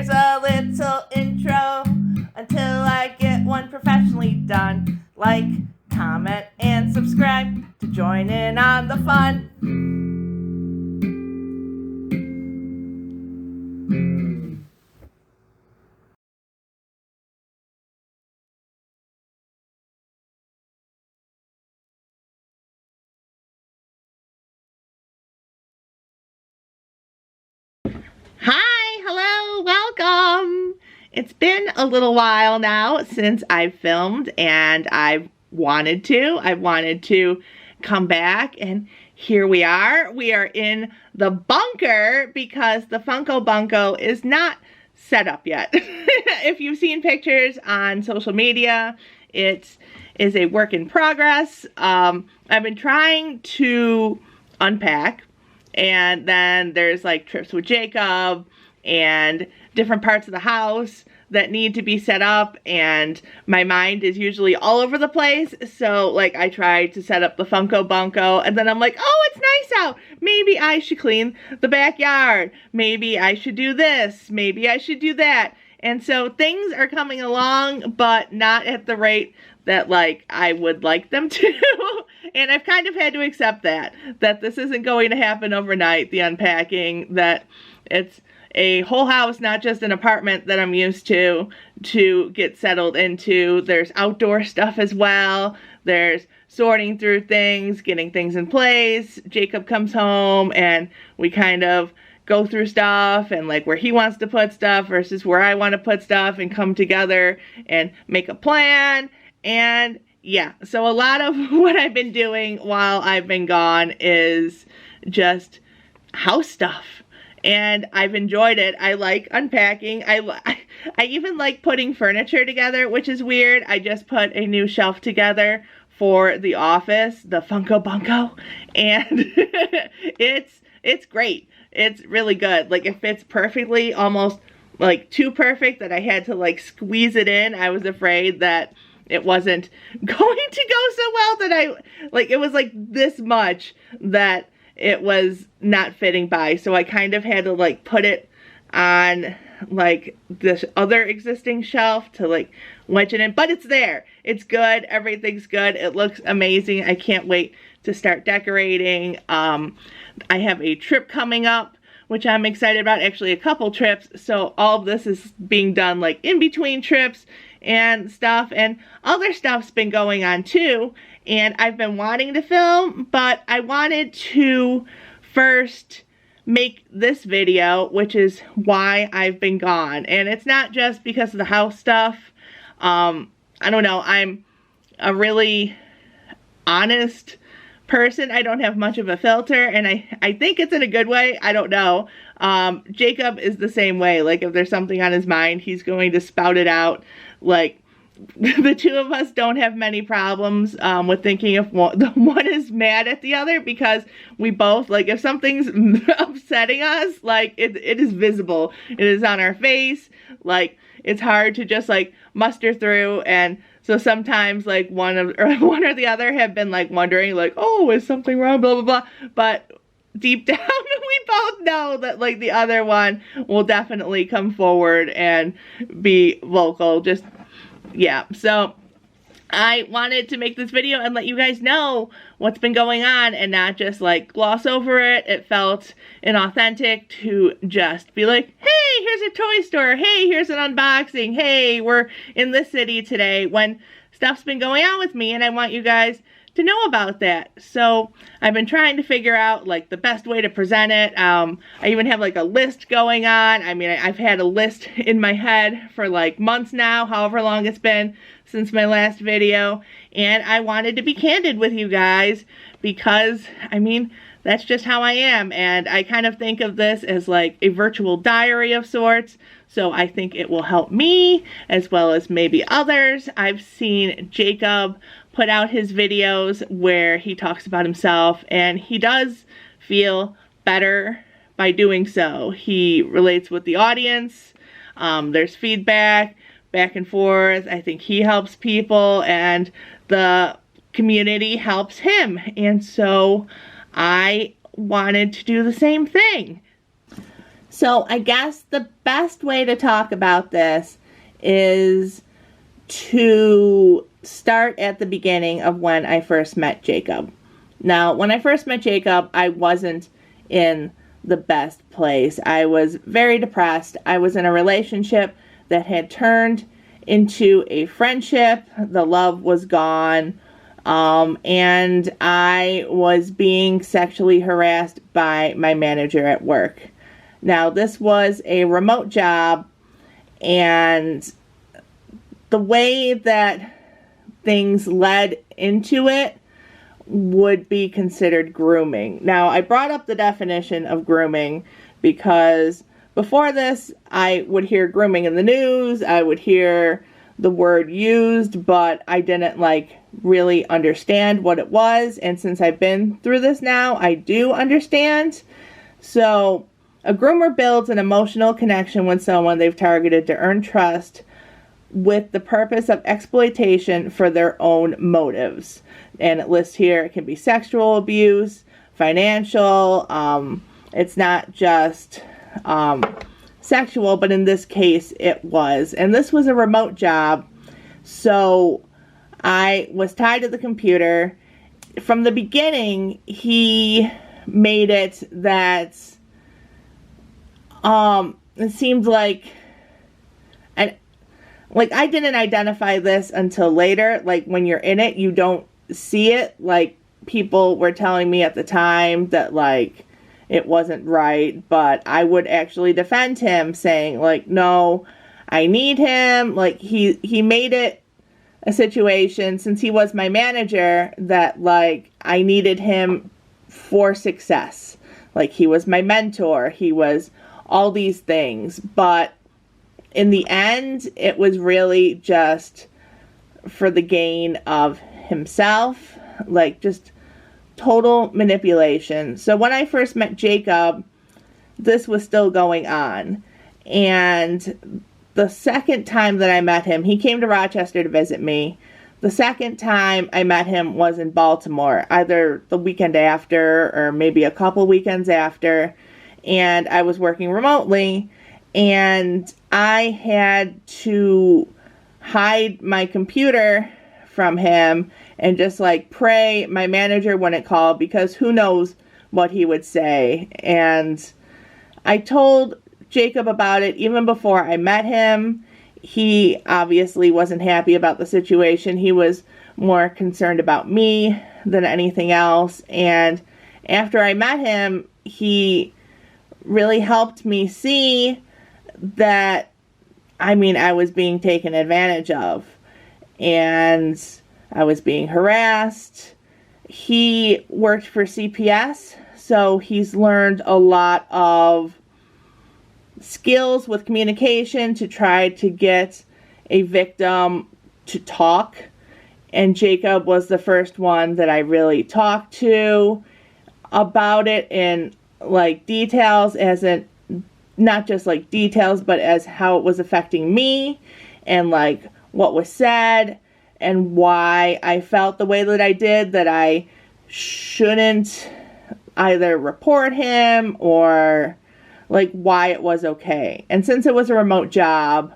here's a little intro until I get one professionally done. Like, comment, and subscribe to join in on the fun. Hi, hello, welcome. It's been a little while now since I've filmed, and I've wanted to come back, and here we are. We are in the bunker because the Funko Bunko is not set up yet. If you've seen pictures on social media, it is a work in progress. I've been trying to unpack, and then there's like trips with Jacob and different parts of the house that need to be set up, and my mind is usually all over the place. So like I try to set up the Funko Bunko, and then I'm like, oh, it's nice out. Maybe I should clean the backyard. Maybe I should do this. Maybe I should do that. And so things are coming along, but not at the rate that like I would like them to. And I've kind of had to accept that this isn't going to happen overnight, the unpacking, that it's a whole house, not just an apartment that I'm used to get settled into. There's outdoor stuff as well. There's sorting through things, getting things in place. Jacob comes home and we kind of go through stuff and like where he wants to put stuff versus where I want to put stuff, and come together and make a plan. And yeah, so a lot of what I've been doing while I've been gone is just house stuff. And I've enjoyed it. I like unpacking. I even like putting furniture together, which is weird. I just put a new shelf together for the office, the Funko Bunko, and it's great. It's really good. Like it fits perfectly, almost like too perfect that I had to like squeeze it in. I was afraid that it wasn't going to go so well that it was like this much that it was not fitting by. So I kind of had to like put it on like this other existing shelf to like wedge it in, but it's there. It's good. Everything's good. It looks amazing. I can't wait to start decorating. I have a trip coming up, which I'm excited about, actually a couple trips. So all of this is being done like in between trips and stuff, and other stuff's been going on too. And I've been wanting to film, but I wanted to first make this video, which is why I've been gone. And it's not just because of the house stuff. I don't know, I'm a really honest person. I don't have much of a filter, and I think it's in a good way. I don't know. Jacob is the same way. Like if there's something on his mind, he's going to spout it out. Like the two of us don't have many problems with thinking if one is mad at the other, because we both, like if something's upsetting us, like it is visible. It is on our face. Like it's hard to just like muster through. And so sometimes like one or the other have been like wondering like, oh, is something wrong, blah, blah, blah. But deep down, we both know that like the other one will definitely come forward and be vocal. Just, yeah. So I wanted to make this video and let you guys know what's been going on and not just like gloss over it. It felt inauthentic to just be like, hey, here's a toy store. Hey, here's an unboxing. Hey, we're in this city today, when stuff's been going on with me and I want you guys to know about that. So I've been trying to figure out like the best way to present it. I even have like a list going on. I mean, I've had a list in my head for like months now, however long it's been since my last video. And I wanted to be candid with you guys because, I mean, that's just how I am. And I kind of think of this as like a virtual diary of sorts. So I think it will help me as well as maybe others. I've seen Jacob put out his videos where he talks about himself, and he does feel better by doing so. He relates with the audience. There's feedback back and forth. I think he helps people and the community helps him. And so I wanted to do the same thing. So I guess the best way to talk about this is to start at the beginning of when I first met Jacob. Now, when I first met Jacob, I wasn't in the best place. I was very depressed. I was in a relationship that had turned into a friendship. The love was gone. And I was being sexually harassed by my manager at work. Now, this was a remote job, and the way that things led into it would be considered grooming. Now, I brought up the definition of grooming because before this, I would hear grooming in the news, I would hear the word used, but I didn't really understand what it was. And since I've been through this now, I do understand. So a groomer builds an emotional connection with someone they've targeted to earn trust with the purpose of exploitation for their own motives. And it lists here, it can be sexual abuse, financial, it's not just sexual, but in this case it was. And this was a remote job, so I was tied to the computer. From the beginning, he made it that it seemed like I didn't identify this until later. When you're in it, you don't see it. People were telling me at the time that it wasn't right, but I would actually defend him, saying no, I need him. He made it a situation, since he was my manager, that I needed him for success. He was my mentor, he was all these things, but in the end, it was really just for the gain of himself, just total manipulation. So when I first met Jacob, this was still going on. And the second time that I met him, he came to Rochester to visit me. The second time I met him was in Baltimore, either the weekend after or maybe a couple weekends after. And I was working remotely, and I had to hide my computer from him and just pray my manager wouldn't call, because who knows what he would say. And I told Jacob about it even before I met him. He obviously wasn't happy about the situation. He was more concerned about me than anything else. And after I met him, he really helped me see that, I was being taken advantage of, and I was being harassed. He worked for CPS, so he's learned a lot of skills with communication to try to get a victim to talk. And Jacob was the first one that I really talked to about it in details, as in not just details, but as how it was affecting me, and what was said, and why I felt the way that I did, that I shouldn't either report him or why it was okay. And since it was a remote job,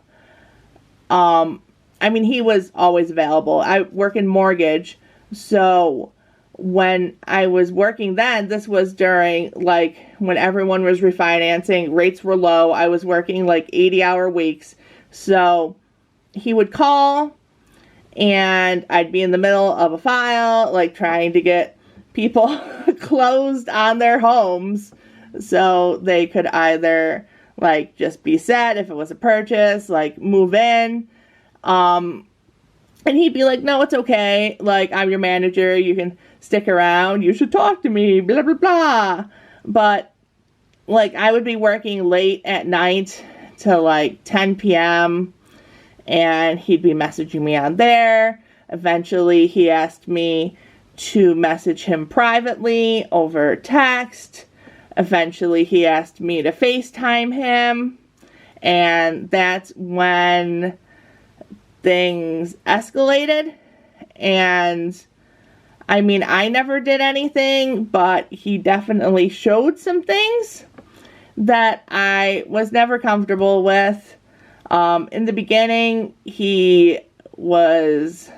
he was always available. I work in mortgage, so when I was working then, this was during when everyone was refinancing, rates were low. I was working 80-hour weeks. So he would call, and I'd be in the middle of a file, trying to get people closed on their homes so they could either just be set if it was a purchase, move in. And he'd be like, no, it's okay. I'm your manager. You can stick around. You should talk to me, blah, blah, blah. But, I would be working late at night till 10 p.m. And he'd be messaging me on there. Eventually, he asked me to message him privately over text. Eventually, he asked me to FaceTime him. And that's when things escalated. And I never did anything, but he definitely showed some things that I was never comfortable with. In the beginning, he was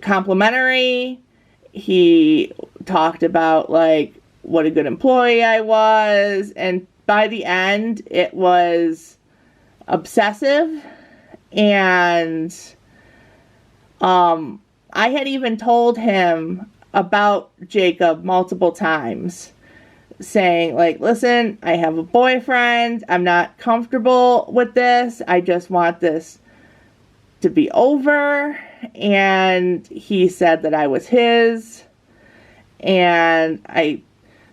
complimentary. He talked about like what a good employee I was, and by the end it was obsessive. And I had even told him about Jacob multiple times, saying like, listen, I have a boyfriend, I'm not comfortable with this, I just want this to be over. And he said that I was his, and I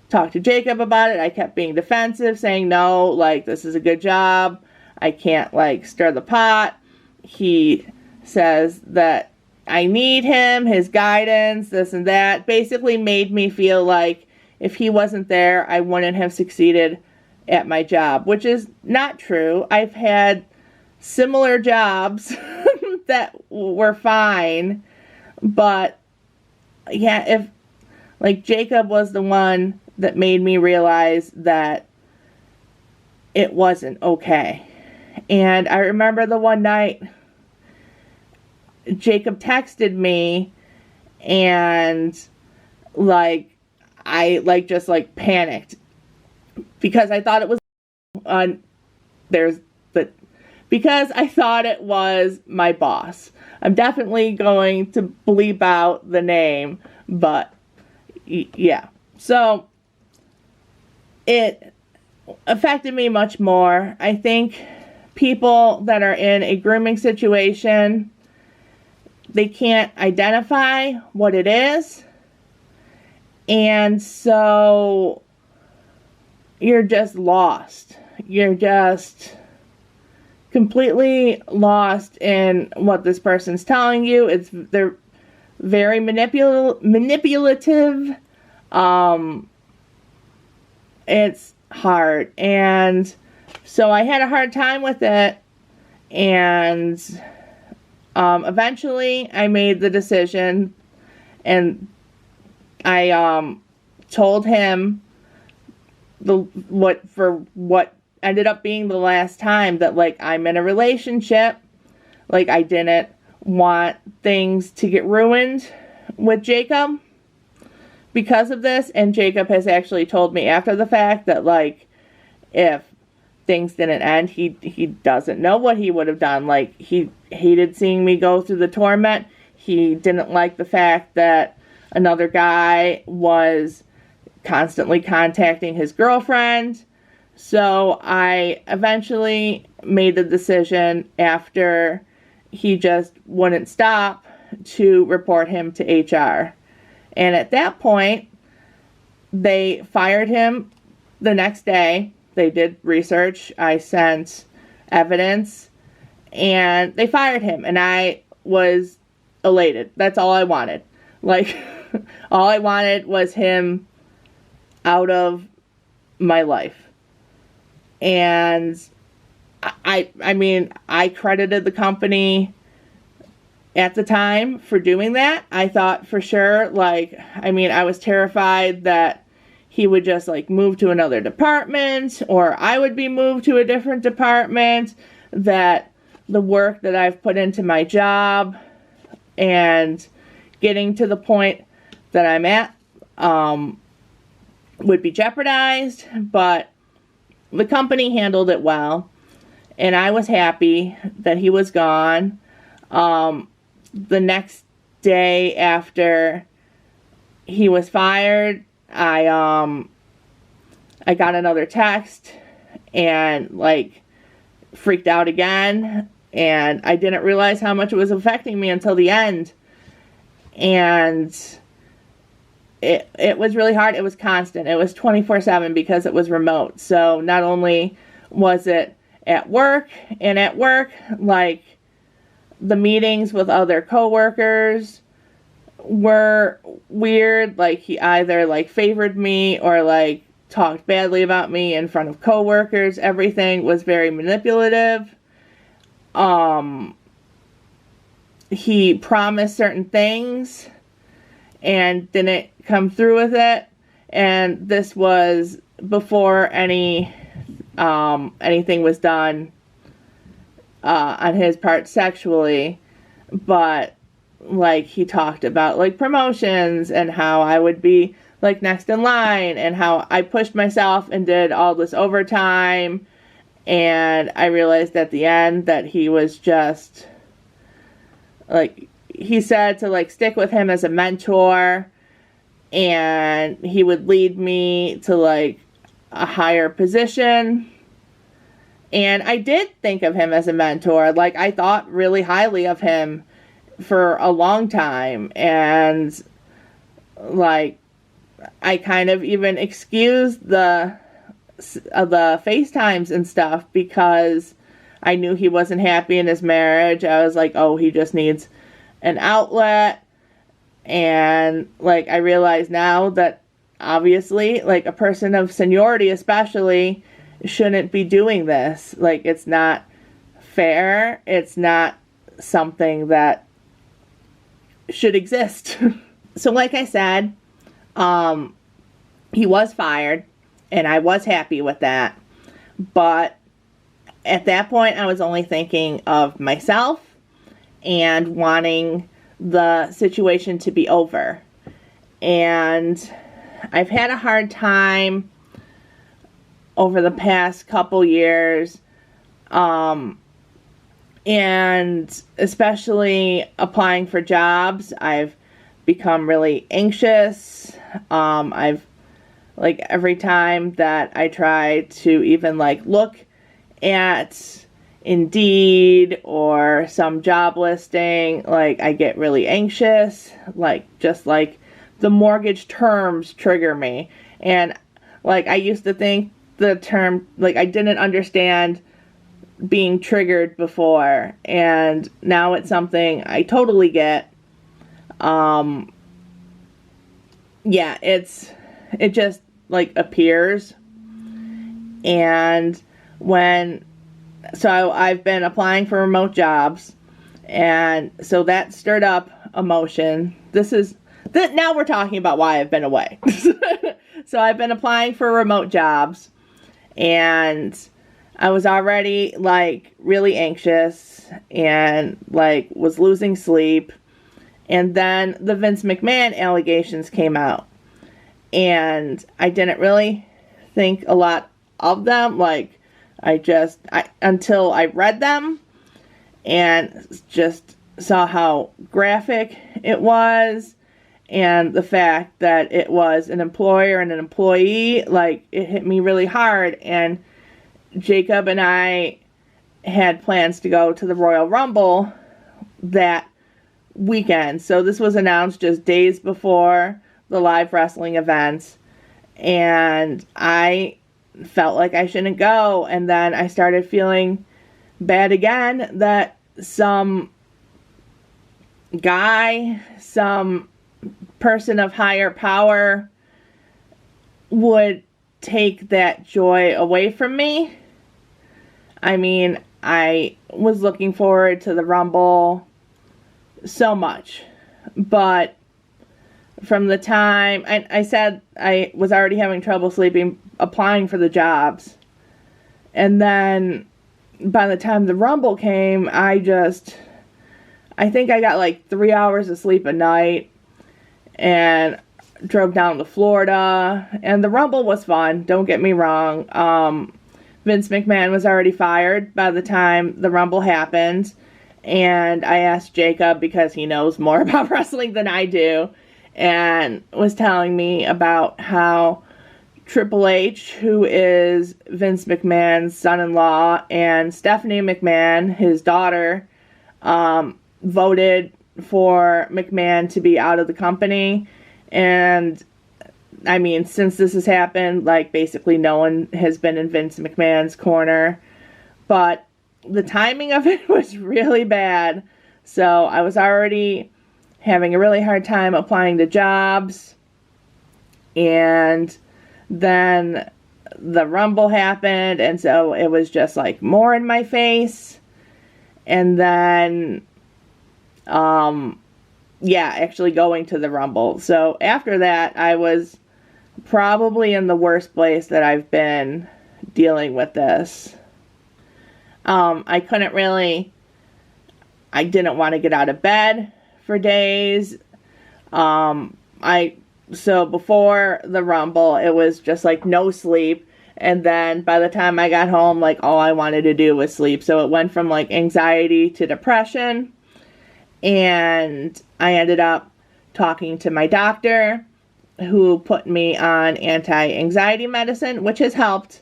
talked to Jacob about it. I kept being defensive, saying no, like, this is a good job, I can't like stir the pot. He says that I need him, his guidance, this and that. Basically made me feel like if he wasn't there, I wouldn't have succeeded at my job, which is not true. I've had similar jobs that were fine, but yeah, if like Jacob was the one that made me realize that it wasn't okay. And I remember the one night Jacob texted me, and like I like just like panicked because I thought it was because I thought it was my boss. I'm definitely going to bleep out the name, but yeah. So it affected me much more. I think people that are in a grooming situation, they can't identify what it is. And so you're just lost. You're just completely lost in what this person's telling you. They're very manipulative. It's hard. And so I had a hard time with it. And eventually I made the decision, and I told him what ended up being the last time that like I'm in a relationship. Like I didn't want things to get ruined with Jacob because of this, and Jacob has actually told me after the fact that like if things didn't end, he doesn't know what he would have done. Like he hated seeing me go through the torment. He didn't like the fact that another guy was constantly contacting his girlfriend. So I eventually made the decision, after he just wouldn't stop, to report him to HR. And at that point, they fired him the next day. They did research. I sent evidence, and they fired him. And I was elated. That's all I wanted. Like, all I wanted was him out of my life. And I mean, I credited the company at the time for doing that. I thought for sure, like, I mean, I was terrified that he would just like move to another department, or I would be moved to a different department, that the work that I've put into my job and getting to the point that I'm at would be jeopardized. But the company handled it well, and I was happy that he was gone. The next day after he was fired, I got another text and like freaked out again, and I didn't realize how much it was affecting me until the end. And it was really hard. It was constant. It was 24/7 because it was remote. So not only was it at work, and at work, like, the meetings with other coworkers were weird. Like, he either like favored me or like talked badly about me in front of coworkers. Everything was very manipulative. He promised certain things and didn't come through with it. And this was before anything was done on his part sexually, but like he talked about like promotions and how I would be like next in line and how I pushed myself and did all this overtime. And I realized at the end that he was just like, he said to like stick with him as a mentor, and he would lead me to like a higher position. And I did think of him as a mentor. Like, I thought really highly of him for a long time. And like, I kind of even excused the FaceTimes and stuff because I knew he wasn't happy in his marriage. I was like, oh, he just needs an outlet. And like, I realize now that obviously, like, a person of seniority especially shouldn't be doing this. Like, it's not fair. It's not something that should exist. So like I said, he was fired, and I was happy with that. But at that point, I was only thinking of myself and wanting the situation to be over. And I've had a hard time over the past couple years, and especially applying for jobs. I've become really anxious. I've, like, every time that I try to even like look at Indeed or some job listing, like, I get really anxious. Like, just like the mortgage terms trigger me. And like, I used to think the term, like, I didn't understand being triggered before, and now it's something I totally get. Yeah, it just like appears. And so I've been applying for remote jobs, and so that stirred up emotion. Now we're talking about why I've been away. So I've been applying for remote jobs, and I was already like really anxious and like was losing sleep. And then the Vince McMahon allegations came out, and I didn't really think a lot of them. Like, until I read them and just saw how graphic it was, and the fact that it was an employer and an employee, like, it hit me really hard. And Jacob and I had plans to go to the Royal Rumble that weekend. So this was announced just days before the live wrestling events, and I felt like I shouldn't go. And then I started feeling bad again that some guy, some person of higher power would take that joy away from me. I mean, I was looking forward to the Rumble so much, but from the time I said I was already having trouble sleeping applying for the jobs, and then by the time the Rumble came, I think I got like 3 hours of sleep a night and drove down to Florida. And the Rumble was fun, don't get me wrong. Vince McMahon was already fired by the time the Rumble happened. And I asked Jacob, because he knows more about wrestling than I do, and was telling me about how Triple H, who is Vince McMahon's son-in-law, and Stephanie McMahon, his daughter, voted for McMahon to be out of the company. And I mean, since this has happened, like, basically no one has been in Vince McMahon's corner. But the timing of it was really bad. So I was already having a really hard time applying to jobs. And then the Rumble happened, and so it was just like more in my face. And then, actually going to the Rumble. So after that, I was probably in the worst place that I've been dealing with this. I didn't want to get out of bed for days. So before the Rumble, it was just like no sleep. And then by the time I got home, like all I wanted to do was sleep. So it went from like anxiety to depression. And I ended up talking to my doctor, who put me on anti-anxiety medicine, which has helped.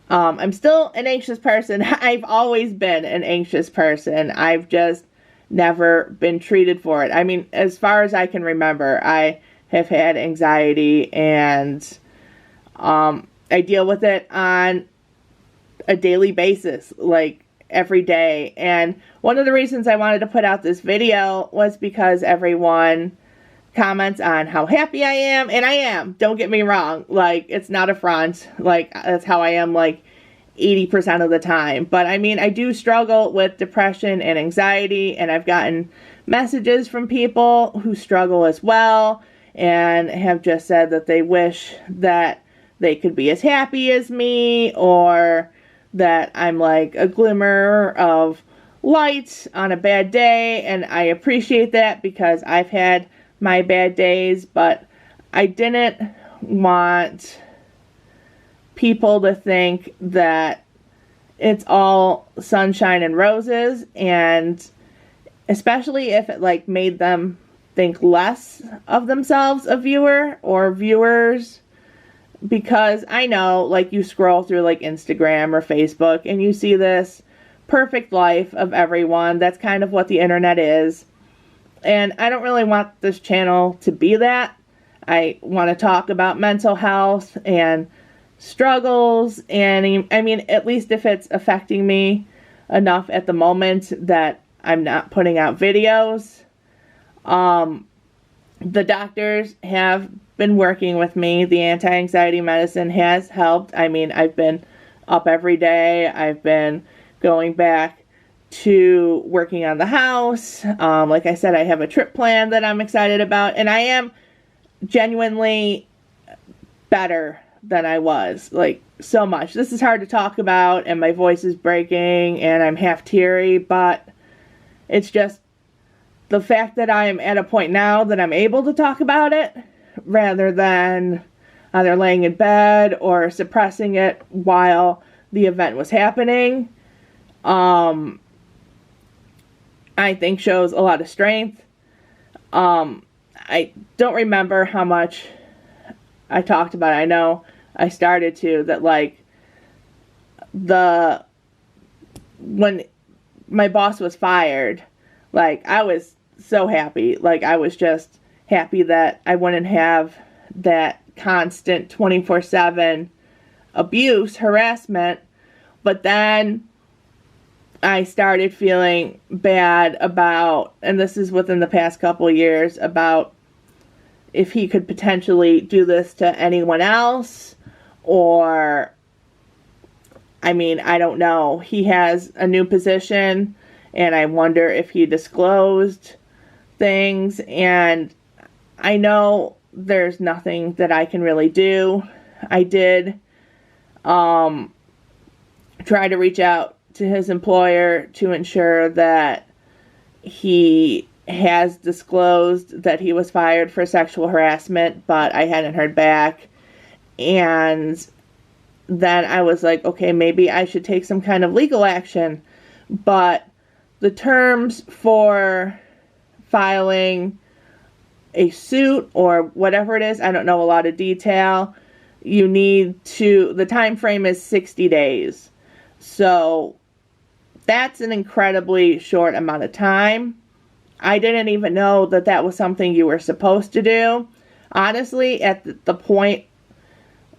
I'm still an anxious person. I've always been an anxious person. I've just never been treated for it. I mean, as far as I can remember, I have had anxiety, and I deal with it on a daily basis, like every day. And one of the reasons I wanted to put out this video was because everyone comments on how happy I am, and I am. Don't get me wrong. Like, it's not a front. Like, that's how I am, like, 80% of the time. But, I mean, I do struggle with depression and anxiety, and I've gotten messages from people who struggle as well, and have just said that they wish that they could be as happy as me, or that I'm like a glimmer of light on a bad day. And I appreciate that, because I've had my bad days, but I didn't want people to think that it's all sunshine and roses, and especially if it like made them think less of themselves, a viewer or viewers, because I know, like, you scroll through like Instagram or Facebook and you see this perfect life of everyone. That's kind of what the internet is. And I don't really want this channel to be that. I want to talk about mental health and struggles, and I mean, at least if it's affecting me enough at the moment that I'm not putting out videos. The doctors have been working with me. The anti-anxiety medicine has helped. I mean, I've been up every day. I've been going back to working on the house. Like I said, I have a trip plan that I'm excited about, and I am genuinely better than I was, like, so much. This is hard to talk about, and my voice is breaking, and I'm half teary, but it's just the fact that I am at a point now that I'm able to talk about it, rather than either laying in bed or suppressing it while the event was happening, I think shows a lot of strength. I don't remember how much I talked about it. I know I started to, that like when my boss was fired, like I was so happy. Like I was just happy that I wouldn't have that constant 24/7 abuse, harassment. But then I started feeling bad about, and this is within the past couple years, about if he could potentially do this to anyone else, or, I mean, I don't know. He has a new position, and I wonder if he disclosed things, and I know there's nothing that I can really do. I did try to reach out to his employer to ensure that he has disclosed that he was fired for sexual harassment, but I hadn't heard back. And then I was like, okay, maybe I should take some kind of legal action. But the terms for filing a suit or whatever it is, I don't know a lot of detail. The time frame is 60 days. So that's an incredibly short amount of time. I didn't even know that that was something you were supposed to do. Honestly, at the point,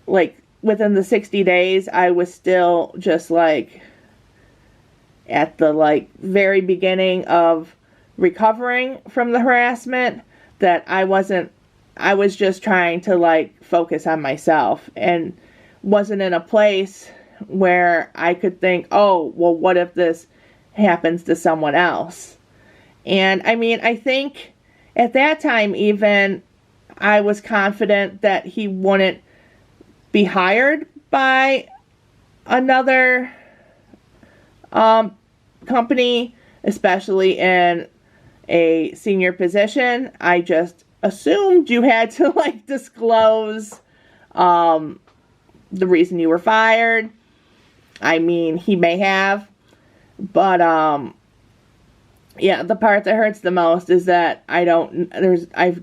like, within the 60 days, I was still just, like, at the, like, very beginning of recovering from the harassment, that I was just trying to, like, focus on myself, and wasn't in a place where I could think, oh, well, what if this happens to someone else? And, I mean, I think at that time even, I was confident that he wouldn't be hired by another company, especially in a senior position. I just assumed you had to like disclose the reason you were fired. I mean, he may have, but yeah, the part that hurts the most is that I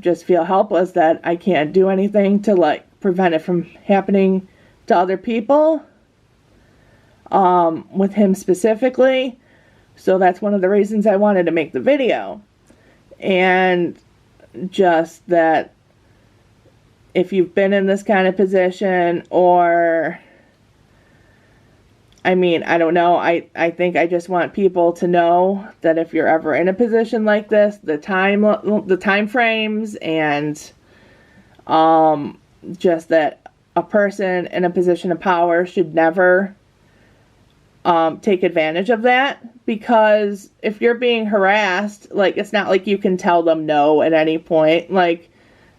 just feel helpless that I can't do anything to like prevent it from happening to other people, with him specifically. So that's one of the reasons I wanted to make the video. And just that if you've been in this kind of position, or I mean, I don't know, I think I just want people to know that if you're ever in a position like this, the time frames, and just that a person in a position of power should never take advantage of that, because if you're being harassed, like, it's not like you can tell them no at any point. Like,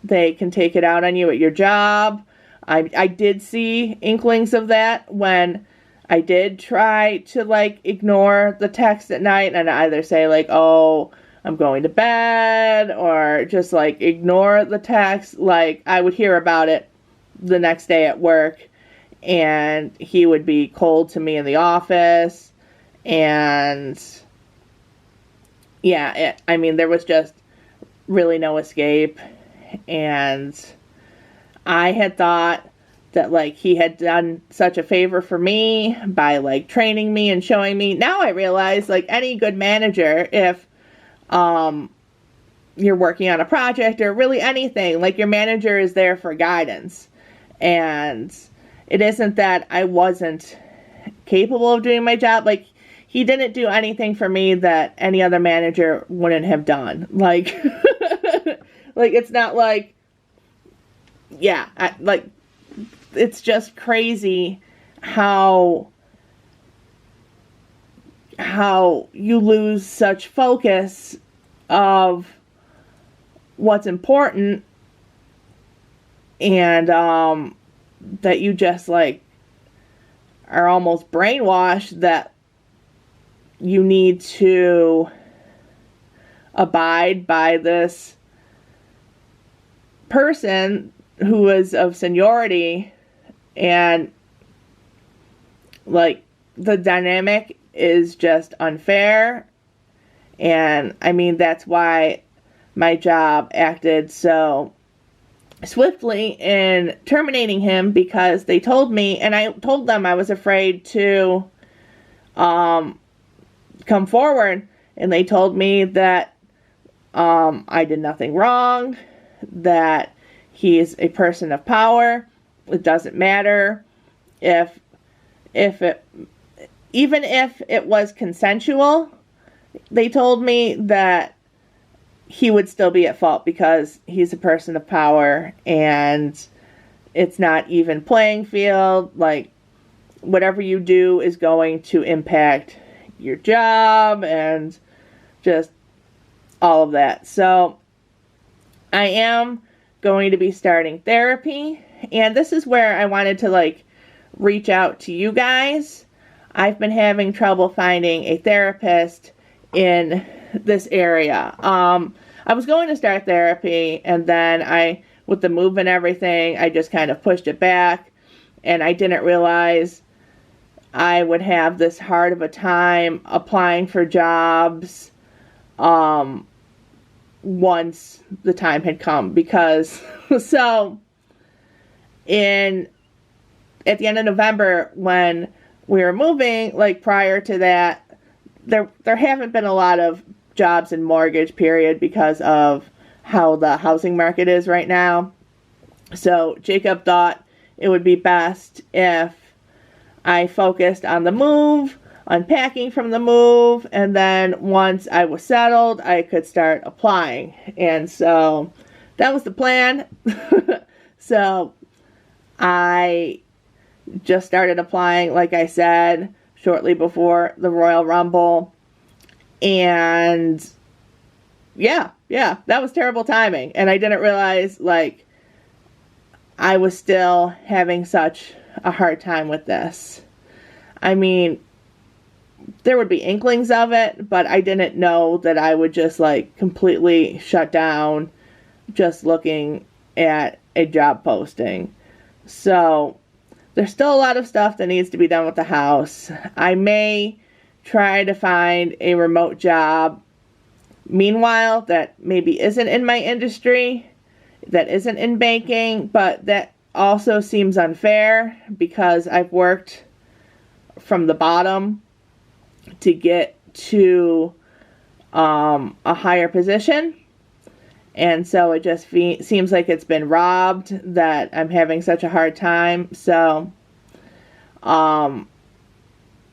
they can take it out on you at your job. I did see inklings of that when I did try to like ignore the text at night and either say like, oh, I'm going to bed, or just like ignore the text. Like, I would hear about it the next day at work, and he would be cold to me in the office. And yeah, I mean, there was just really no escape. And I had thought that like he had done such a favor for me by like training me and showing me. Now I realize, like any good manager, if you're working on a project or really anything, like your manager is there for guidance. And it isn't that I wasn't capable of doing my job. Like, he didn't do anything for me that any other manager wouldn't have done. Like, like, it's not like, yeah, it's just crazy how you lose such focus of what's important, and that you just like are almost brainwashed that you need to abide by this person who is of seniority. And like, the dynamic is just unfair. And I mean, that's why my job acted so swiftly in terminating him, because they told me, and I told them I was afraid to come forward, and they told me that I did nothing wrong, that he is a person of power. It doesn't matter even if it was consensual. They told me that he would still be at fault because he's a person of power, and it's not even playing field. Like, whatever you do is going to impact your job and just all of that. So I am going to be starting therapy, and this is where I wanted to like reach out to you guys. I've been having trouble finding a therapist in this area. I was going to start therapy, and then with the move and everything, I just kind of pushed it back, and I didn't realize I would have this hard of a time applying for jobs once the time had come, because so at the end of November, when we were moving, like prior to that, there haven't been a lot of jobs in mortgage, period, because of how the housing market is right now. So Jacob thought it would be best if I focused on the move, unpacking from the move, and then once I was settled, I could start applying. And so that was the plan. So I just started applying, like I said, shortly before the Royal Rumble. And yeah, that was terrible timing. And I didn't realize, like, I was still having such a hard time with this. I mean, there would be inklings of it, but I didn't know that I would just like completely shut down just looking at a job posting. So there's still a lot of stuff that needs to be done with the house. I may try to find a remote job meanwhile that maybe isn't in my industry, that isn't in baking, but that also seems unfair because I've worked from the bottom to get to a higher position. And so it just seems like it's been robbed, that I'm having such a hard time. So I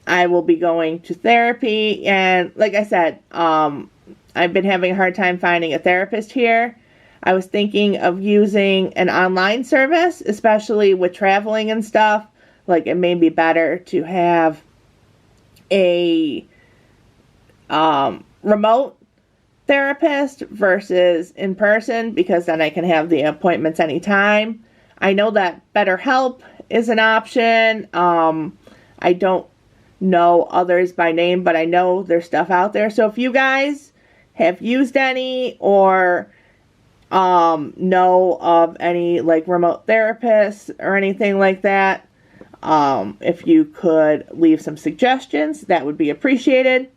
will be going to therapy. And like I said, I've been having a hard time finding a therapist here. I was thinking of using an online service, especially with traveling and stuff. Like, it may be better to have a remote therapist versus in person, because then I can have the appointments anytime. I know that BetterHelp is an option. I don't know others by name, but I know there's stuff out there. So if you guys have used any or know of any like remote therapists or anything like that, if you could leave some suggestions, that would be appreciated.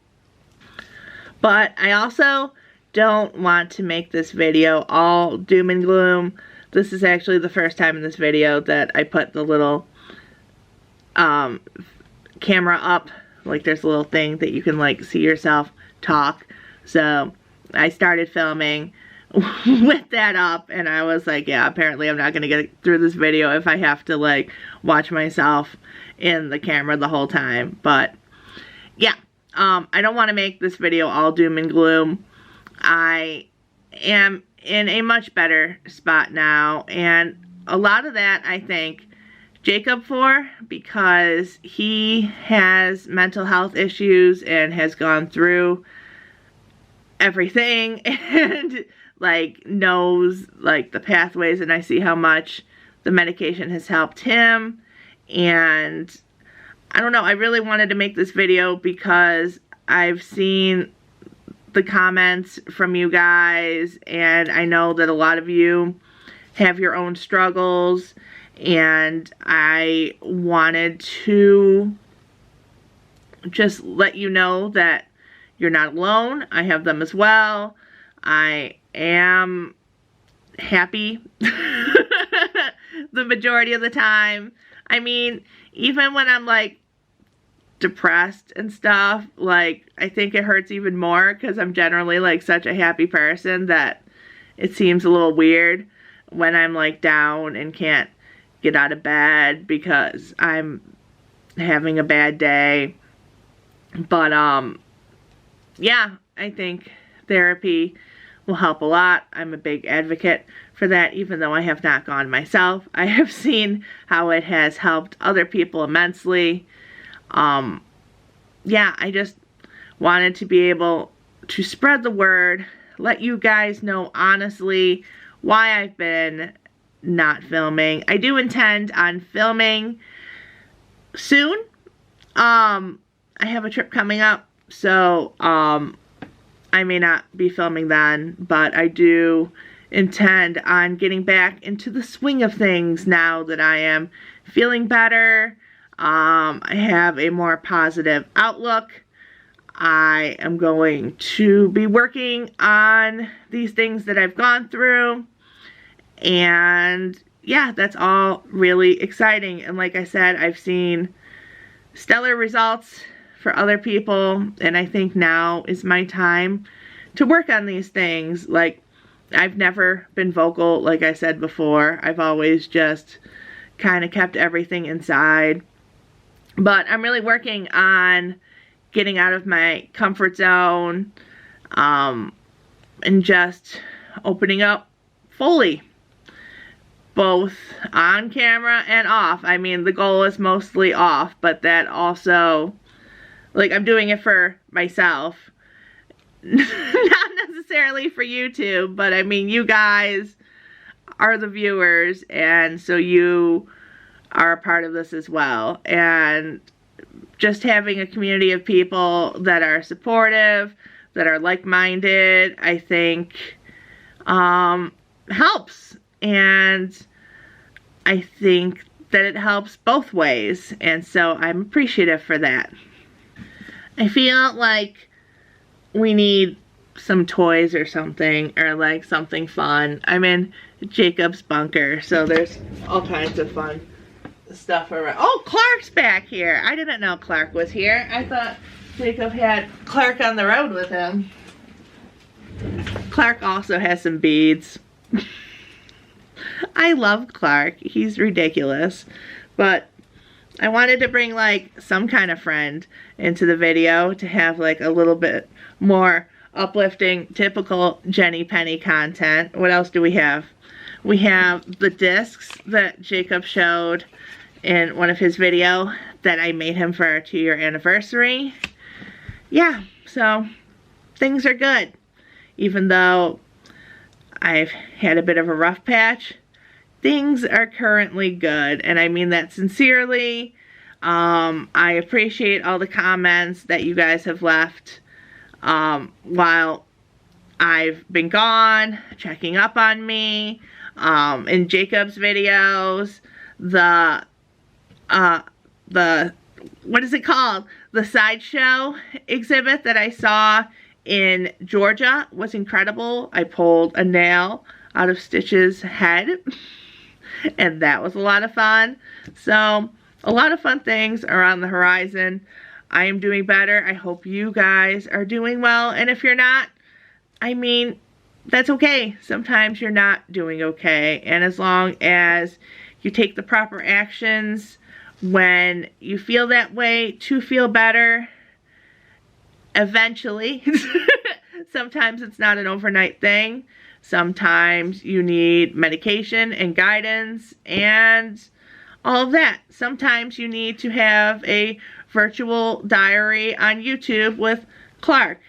But I also don't want to make this video all doom and gloom. This is actually the first time in this video that I put the little camera up. Like, there's a little thing that you can like see yourself talk. So I started filming with that up, and I was like, yeah, apparently I'm not going to get through this video if I have to like watch myself in the camera the whole time. But yeah, I don't want to make this video all doom and gloom. I am in a much better spot now, and a lot of that I thank Jacob for, because he has mental health issues and has gone through everything and like knows like the pathways, and I see how much the medication has helped him. And I don't know, I really wanted to make this video because I've seen the comments from you guys, and I know that a lot of you have your own struggles, and I wanted to just let you know that you're not alone. I have them as well. I am happy the majority of the time. I mean, even when I'm like depressed and stuff, like, I think it hurts even more because I'm generally like such a happy person that it seems a little weird when I'm like down and can't get out of bed because I'm having a bad day. But yeah, I think therapy will help a lot. I'm a big advocate for that, even though I have not gone myself. I have seen how it has helped other people immensely. Yeah, I just wanted to be able to spread the word, let you guys know honestly why I've been not filming. I do intend on filming soon. I have a trip coming up, so I may not be filming then, but I do intend on getting back into the swing of things now that I am feeling better. I have a more positive outlook. I am going to be working on these things that I've gone through, and yeah, that's all really exciting. And like I said, I've seen stellar results for other people, and I think now is my time to work on these things. Like, I've never been vocal, like I said before. I've always just kind of kept everything inside. But I'm really working on getting out of my comfort zone, and just opening up fully, both on camera and off. I mean, the goal is mostly off, but that also, like, I'm doing it for myself, not necessarily for YouTube, but I mean, you guys are the viewers, and so you are a part of this as well. And just having a community of people that are supportive, that are like-minded, I think helps. And I think that it helps both ways, and so I'm appreciative for that. I feel like we need some toys or something, or like something fun. I'm in Jacob's bunker, so there's all kinds of fun stuff around. Oh, Clark's back here. I didn't know Clark was here. I thought Jacob had Clark on the road with him. Clark also has some beads. I love Clark. He's ridiculous. But I wanted to bring like some kind of friend into the video to have like a little bit more uplifting, typical Jenny Penny content. What else do we have? We have the discs that Jacob showed in one of his videos that I made him for our 2-year anniversary. Yeah, so things are good. Even though I've had a bit of a rough patch, things are currently good, and I mean that sincerely. I appreciate all the comments that you guys have left while I've been gone, checking up on me, in Jacob's videos, the what is it called? The sideshow exhibit that I saw in Georgia was incredible. I pulled a nail out of Stitch's head, and that was a lot of fun. So, a lot of fun things are on the horizon. I am doing better. I hope you guys are doing well, and if you're not, I mean, that's okay. Sometimes you're not doing okay, and as long as you take the proper actions when you feel that way to feel better, eventually. Sometimes it's not an overnight thing. Sometimes you need medication and guidance and all of that. Sometimes you need to have a virtual diary on YouTube with Clark.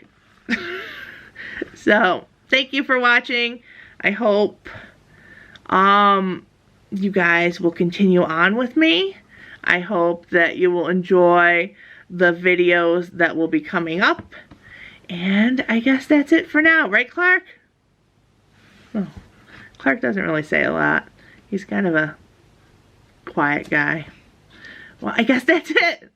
So, thank you for watching. I hope you guys will continue on with me. I hope that you will enjoy the videos that will be coming up. And I guess that's it for now. Right, Clark? Oh, Clark doesn't really say a lot. He's kind of a quiet guy. Well, I guess that's it.